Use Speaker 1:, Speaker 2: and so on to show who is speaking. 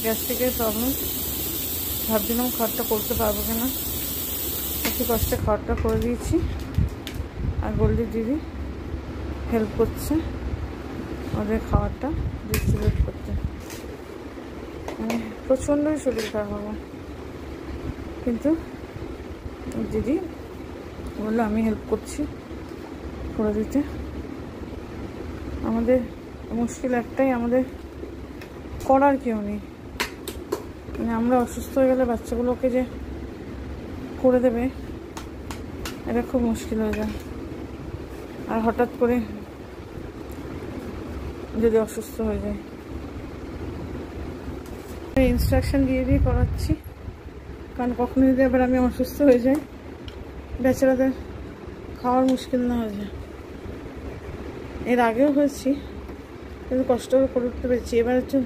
Speaker 1: গ্যাস্ট্রিকের প্রবলেম। ভাবছিলাম খাওয়ারটা করতে পারবো কিনা, একটু কষ্টে খাওয়ারটা করে দিয়েছি। আর গোল্ডি দিদি হেল্প করছে ওদের খাওয়ারটা ডিস্ট্রিবিউট করতে। মানে প্রচণ্ডই শরীর খারাপ হবে, কিন্তু দিদি বললো আমি হেল্প করছি করে দিতে। আমাদের মুশকিল একটাই, আমাদের করার কেউ নেই। মানে আমরা অসুস্থ হয়ে গেলে বাচ্চাগুলোকে যে করে দেবে, এটা খুব মুশকিল হয়ে যায়। আর হঠাৎ করে যদি অসুস্থ হয়ে যায়, ইনস্ট্রাকশন দিয়ে দিয়ে করাচ্ছি, কারণ কখনো যদি আবার আমি অসুস্থ হয়ে যাই, বেচারাদের খাওয়ার মুশকিল না হয়ে যায়। এর আগেও হয়েছি, কিন্তু কষ্ট করে উঠতে পেরেছি। এবার হচ্ছে